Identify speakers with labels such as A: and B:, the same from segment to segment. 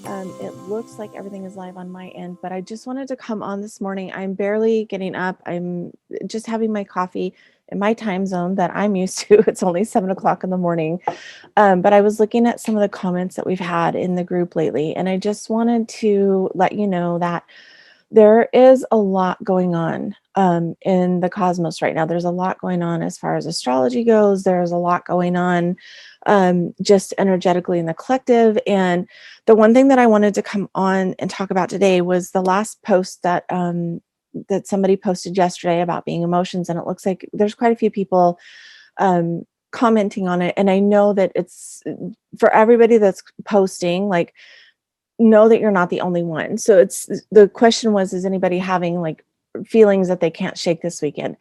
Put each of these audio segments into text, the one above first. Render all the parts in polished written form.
A: It looks like everything is live on my end, but I just wanted to come on this morning. I'm barely getting up. I'm just having my coffee in my time zone that I'm used to. It's only 7 o'clock in the morning. But I was looking at some of the comments that we've had in the group lately, and I just wanted to let you know that there is a lot going on in the cosmos right now. There's a lot going on as far as astrology goes. There's a lot going on just energetically in the collective. And the one thing that I wanted to come on and talk about today was the last post that somebody posted yesterday about being emotions, and it looks like there's quite a few people commenting on it. And I know that it's for everybody that's posting, like, know that you're not the only one. So it's the question was, is anybody having like feelings that they can't shake this weekend?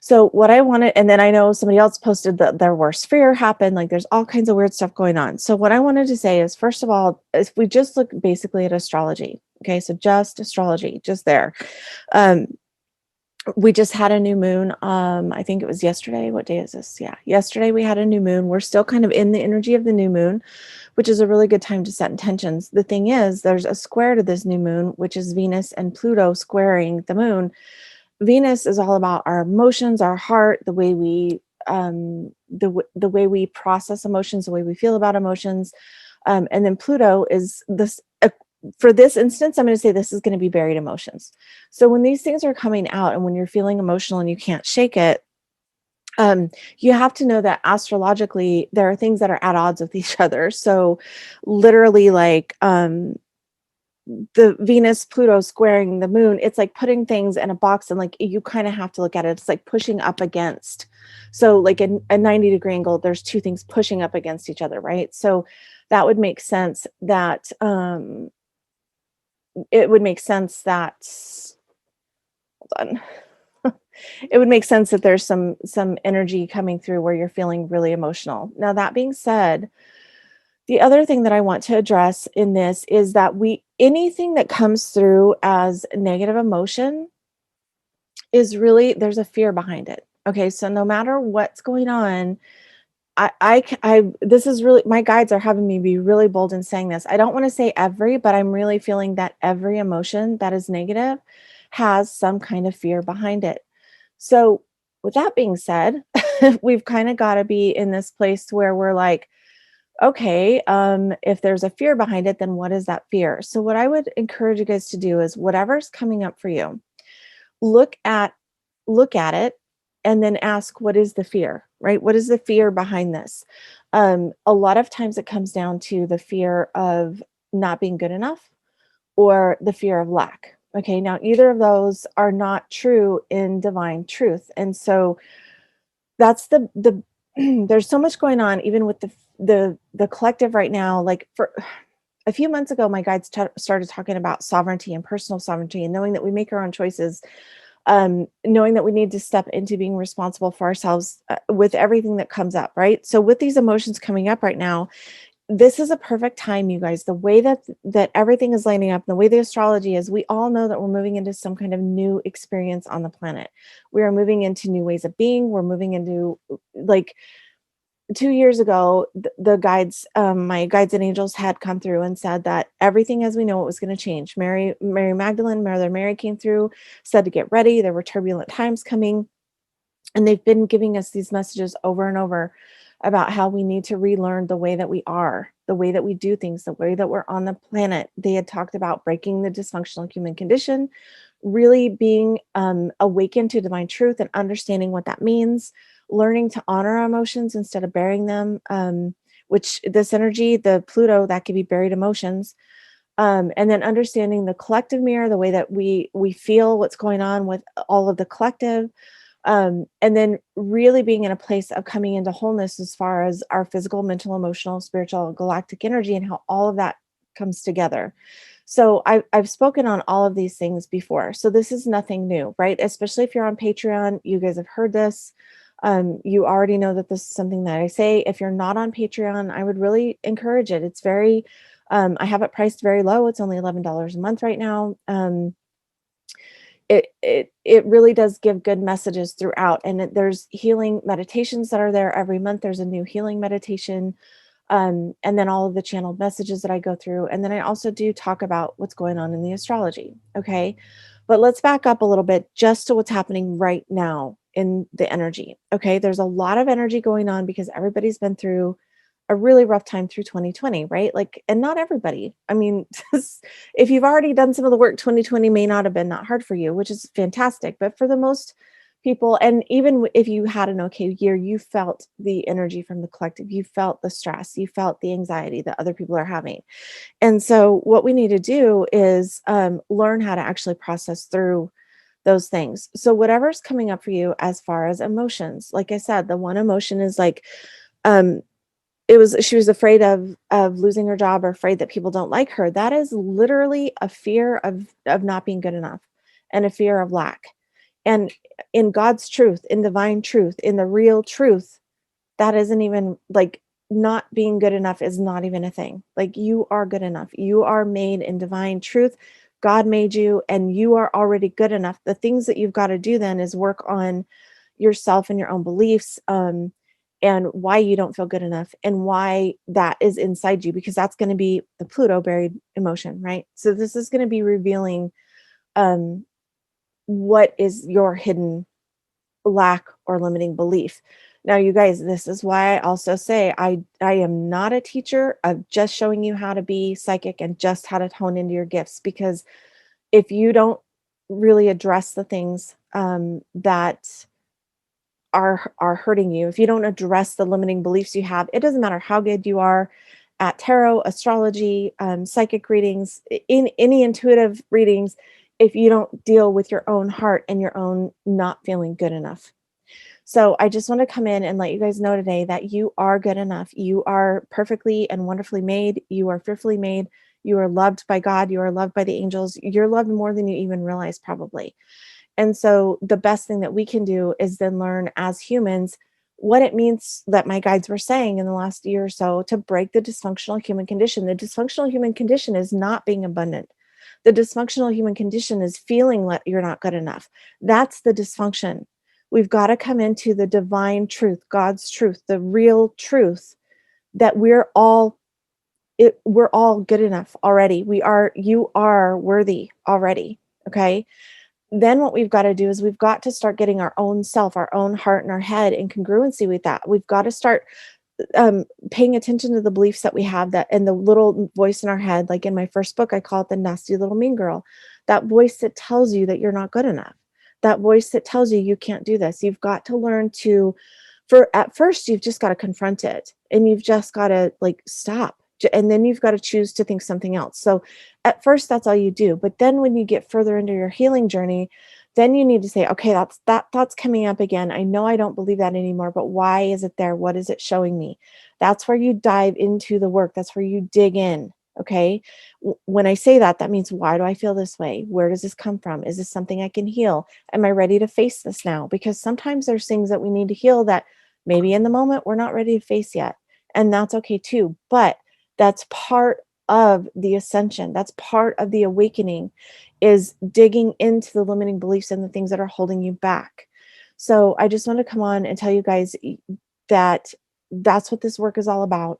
A: So what I wanted, and then I know somebody else posted that their worst fear happened. Like there's all kinds of weird stuff going on. So what I wanted to say is, first of all, if we just look basically at astrology, okay, so just astrology, just there. Um, we just had a new moon. I think it was yesterday. What day is this? Yeah, yesterday we had a new moon. We're still kind of in the energy of the new moon, which is a really good time to set intentions. The thing is, there's a square to this new moon, which is Venus and Pluto squaring the moon. Venus is all about our emotions, our heart, the way we the way we process emotions, the way we feel about emotions. And then Pluto is this. For this instance, I'm going to say this is going to be buried emotions. So when these things are coming out, and when you're feeling emotional and you can't shake it, you have to know that astrologically there are things that are at odds with each other. So literally, like the Venus Pluto squaring the moon, it's like putting things in a box, and like you kind of have to look at it. It's like pushing up against. So like a 90-degree angle, there's two things pushing up against each other, right? So that would make sense that it would make sense that hold on. It would make sense that there's some energy coming through where you're feeling really emotional. Now, that being said, the other thing that I want to address in this is that anything that comes through as negative emotion is really, there's a fear behind it. Okay, so no matter what's going on, this is really, my guides are having me be really bold in saying this. I don't want to say every, but I'm really feeling that every emotion that is negative has some kind of fear behind it. So with that being said, we've kind of got to be in this place where we're like, okay, if there's a fear behind it, then what is that fear? So what I would encourage you guys to do is, whatever's coming up for you, look at it, and then ask, what is the fear, right? What is the fear behind this? A lot of times it comes down to the fear of not being good enough, or the fear of lack. Okay, now either of those are not true in divine truth. And so that's the there's so much going on, even with the collective right now. Like for a few months ago, my guides started talking about sovereignty and personal sovereignty, and knowing that we make our own choices, knowing that we need to step into being responsible for ourselves with everything that comes up, right? So with these emotions coming up right now, this is a perfect time, you guys. The way that everything is lining up, the way the astrology is, we all know that we're moving into some kind of new experience on the planet. We are moving into new ways of being. We're moving into, like, 2 years ago, the guides, my guides and angels had come through and said that everything as we know it was going to change. Mary Magdalene, Mother Mary came through, said to get ready. There were turbulent times coming. And they've been giving us these messages over and over about how we need to relearn the way that we are, the way that we do things, the way that we're on the planet. They had talked about breaking the dysfunctional human condition, really being awakened to divine truth and understanding what that means, learning to honor our emotions instead of burying them, which this energy, the Pluto, that could be buried emotions. And then understanding the collective mirror, the way that we feel what's going on with all of the collective, and then really being in a place of coming into wholeness as far as our physical, mental, emotional, spiritual, galactic energy, and how all of that comes together. So I've spoken on all of these things before. So this is nothing new, right? Especially if you're on Patreon, you guys have heard this. You already know that this is something that I say. If you're not on Patreon, I would really encourage it. It's very, I have it priced very low. It's only $11 a month right now. It really does give good messages throughout, and there's healing meditations that are there every month. There's a new healing meditation. And then all of the channeled messages that I go through. And then I also do talk about what's going on in the astrology. Okay. But let's back up a little bit just to what's happening right now in the energy. Okay. There's a lot of energy going on because everybody's been through a really rough time through 2020, right? Like, and not everybody. I mean, if you've already done some of the work, 2020 may not have been that hard for you, which is fantastic. But for the most people, and even if you had an okay year, you felt the energy from the collective, you felt the stress, you felt the anxiety that other people are having. And so, what we need to do is learn how to actually process through those things. So, whatever's coming up for you as far as emotions, like I said, the one emotion is like, um, she was afraid of losing her job or afraid that people don't like her. That is literally a fear of not being good enough and a fear of lack. And in God's truth, in divine truth, in the real truth, that isn't even like, not being good enough is not even a thing. Like, you are good enough. You are made in divine truth. God made you and you are already good enough. The things that you've got to do then is work on yourself and your own beliefs, and why you don't feel good enough and why that is inside you, because that's going to be the Pluto buried emotion, right? So this is going to be revealing um, what is your hidden lack or limiting belief. Now, you guys, this is why I also say I am not a teacher of just showing you how to be psychic and just how to hone into your gifts, because if you don't really address the things that are hurting you, if you don't address the limiting beliefs you have, it doesn't matter how good you are at tarot, astrology, psychic readings, in any intuitive readings, if you don't deal with your own heart and your own not feeling good enough. So I just want to come in and let you guys know today that you are good enough. You are perfectly and wonderfully made. You are fearfully made. You are loved by God. You are loved by the angels. You're loved more than you even realize, probably. And so the best thing that we can do is then learn as humans what it means that my guides were saying in the last year or so to break the dysfunctional human condition. The dysfunctional human condition is not being abundant. The dysfunctional human condition is feeling like you're not good enough. That's the dysfunction. We've got to come into the divine truth, God's truth, the real truth that we're all good enough already. You are worthy already. Okay. Then what we've got to do is we've got to start getting our own self, our own heart and our head in congruency with that. We've got to start paying attention to the beliefs that we have, that and the little voice in our head. Like in my first book, I call it the nasty little mean girl. That voice that tells you that you're not good enough. That voice that tells you you can't do this. You've got to learn to, at first, you've just got to confront it and you've just got to like stop. And then you've got to choose to think something else. So at first, that's all you do. But then when you get further into your healing journey, then you need to say, okay, that thought's coming up again. I know I don't believe that anymore, but why is it there? What is it showing me? That's where you dive into the work. That's where you dig in. Okay. When I say that, that means, why do I feel this way? Where does this come from? Is this something I can heal? Am I ready to face this now? Because sometimes there's things that we need to heal that maybe in the moment we're not ready to face yet. And that's okay too. But that's part of the ascension. That's part of the awakening, is digging into the limiting beliefs and the things that are holding you back. So I just want to come on and tell you guys that that's what this work is all about.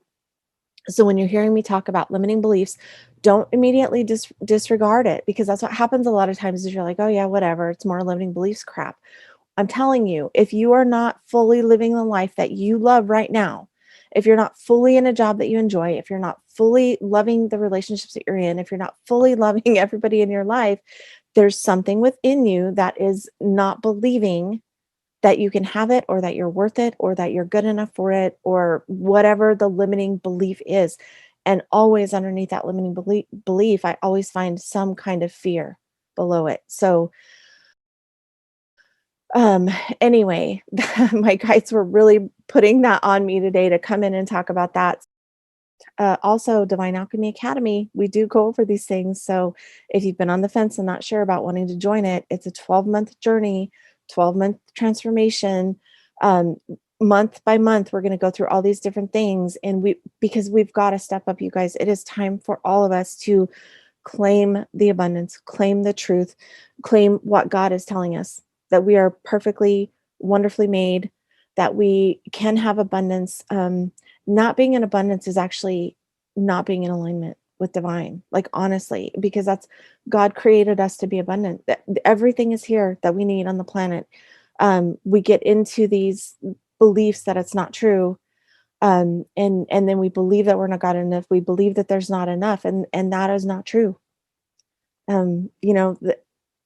A: So when you're hearing me talk about limiting beliefs, don't immediately disregard it, because that's what happens a lot of times is you're like, oh yeah, whatever, it's more limiting beliefs crap. I'm telling you, if you are not fully living the life that you love right now, if you're not fully in a job that you enjoy, if you're not fully loving the relationships that you're in, if you're not fully loving everybody in your life, there's something within you that is not believing that you can have it, or that you're worth it, or that you're good enough for it, or whatever the limiting belief is. And always underneath that limiting belief, I always find some kind of fear below it. So um anyway, my guides were really putting that on me today to come in and talk about that. Also, Divine Alchemy Academy, we do go over these things. So if you've been on the fence and not sure about wanting to join it, it's a 12-month journey, 12-month transformation. um Month by month, we're going to go through all these different things, and because we've got to step up, you guys. It is time for all of us to claim the abundance, claim the truth, claim what God is telling us, that we are perfectly, wonderfully made, that we can have abundance. Not being in abundance is actually not being in alignment with divine, like, honestly, because that's God created us to be abundant. That everything is here that we need on the planet. We get into these beliefs that it's not true, and then we believe that we're not God enough. We believe that there's not enough, and that is not true.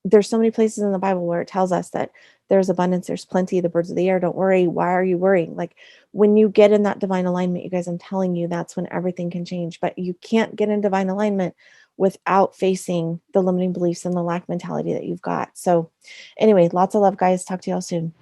A: There's so many places in the Bible where it tells us that there's abundance, there's plenty, the birds of the air, don't worry. Why are you worrying? Like, when you get in that divine alignment, you guys, I'm telling you, that's when everything can change. But you can't get in divine alignment without facing the limiting beliefs and the lack mentality that you've got. So, anyway, lots of love, guys. Talk to y'all soon.